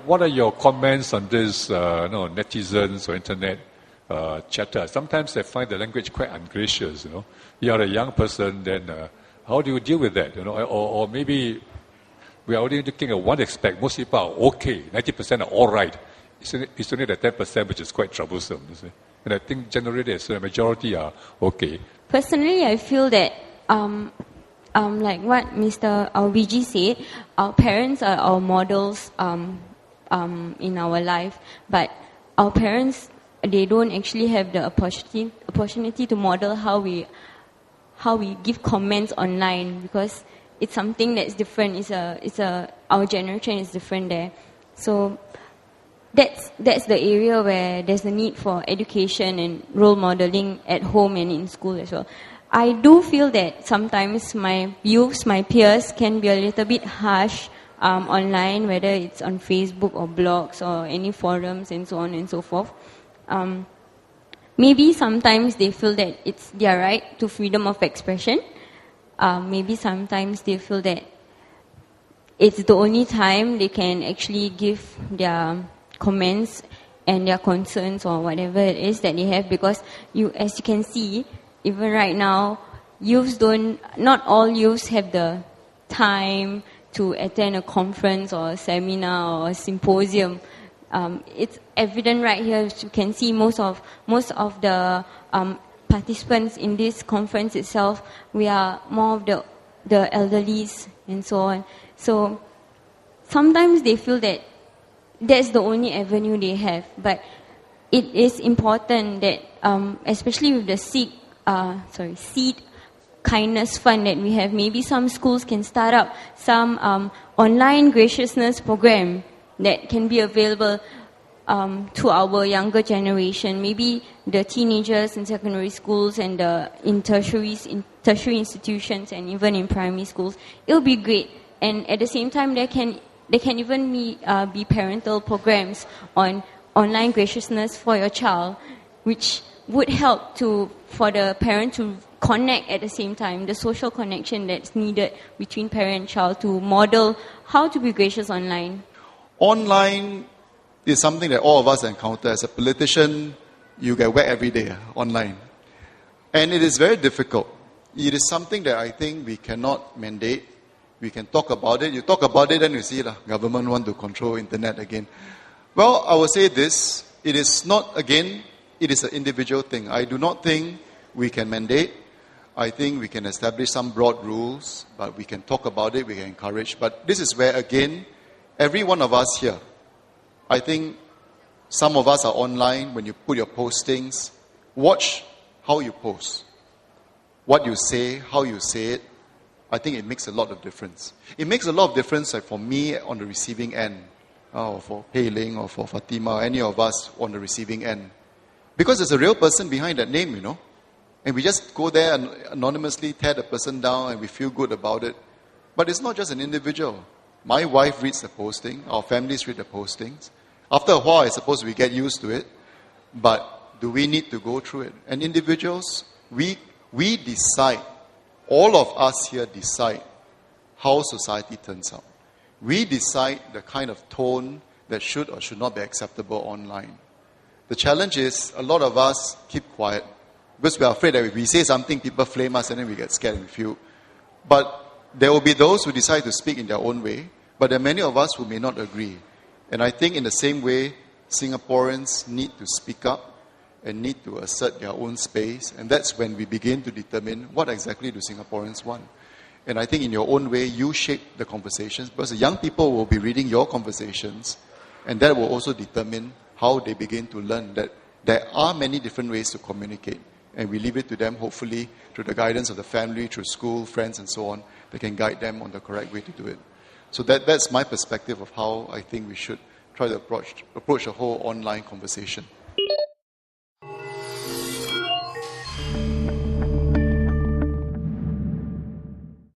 What are your comments on this, netizens or internet chatter? Sometimes they find the language quite ungracious, You are a young person, then how do you deal with that, Or maybe we are only looking at one aspect. Most people are okay. 90% are all right. It's only the 10% which is quite troublesome, you see. And I think generally the majority are okay. Personally, I feel that like what Mr. Viji said, our parents are our models in our life, but our parents, they don't actually have the opportunity to model how we give comments online, because it's something that's different. Our generation is different there. So that's the area where there's a need for education and role modeling at home and in school as well. I do feel that sometimes my peers can be a little bit harsh online, whether it's on Facebook or blogs or any forums and so on and so forth. Maybe sometimes they feel that it's their right to freedom of expression. Maybe sometimes they feel that it's the only time they can actually give their comments and their concerns or whatever it is that they have, because as you can see, even right now, not all youths have the time to attend a conference or a seminar or a symposium. It's evident right here. You can see most of the participants in this conference itself, we are more of the elderlies and so on. So sometimes they feel that that's the only avenue they have. But it is important that, especially with the Seed Kindness Fund that we have, maybe some schools can start up some online graciousness program that can be available to our younger generation, maybe the teenagers in secondary schools and in tertiary institutions and even in primary schools. It'll be great. And at the same time, there can even be parental programs on online graciousness for your child, which would help for the parent to connect at the same time, the social connection that's needed between parent and child to model how to be gracious online. Online is something that all of us encounter. As a politician, you get whacked every day online. And it is very difficult. It is something that I think we cannot mandate. We can talk about it. You talk about it, then you see the government want to control internet again. Well, I will say this. It is not, again, it is an individual thing. I do not think we can mandate. I think we can establish some broad rules, but we can talk about it, we can encourage. But this is where, again, every one of us here, I think some of us are online. When you put your postings, watch how you post. What you say, how you say it. I think it makes a lot of difference. It makes a lot of difference, like for me on the receiving end, or for Pei Ling, or for Fatima, any of us on the receiving end. Because there's a real person behind that name, And we just go there and anonymously tear the person down and we feel good about it. But it's not just an individual. My wife reads the posting. Our families read the postings. After a while, I suppose we get used to it. But do we need to go through it? And individuals, we decide, all of us here decide how society turns out. We decide the kind of tone that should or should not be acceptable online. The challenge is a lot of us keep quiet. Because we are afraid that if we say something, people flame us and then we get scared and feel. But there will be those who decide to speak in their own way. But there are many of us who may not agree. And I think in the same way, Singaporeans need to speak up and need to assert their own space. And that's when we begin to determine what exactly do Singaporeans want. And I think in your own way, you shape the conversations. Because the young people will be reading your conversations. And that will also determine how they begin to learn that there are many different ways to communicate. And we leave it to them, hopefully, through the guidance of the family, through school, friends, and so on. They can guide them on the correct way to do it. So that's my perspective of how I think we should try to approach the whole online conversation.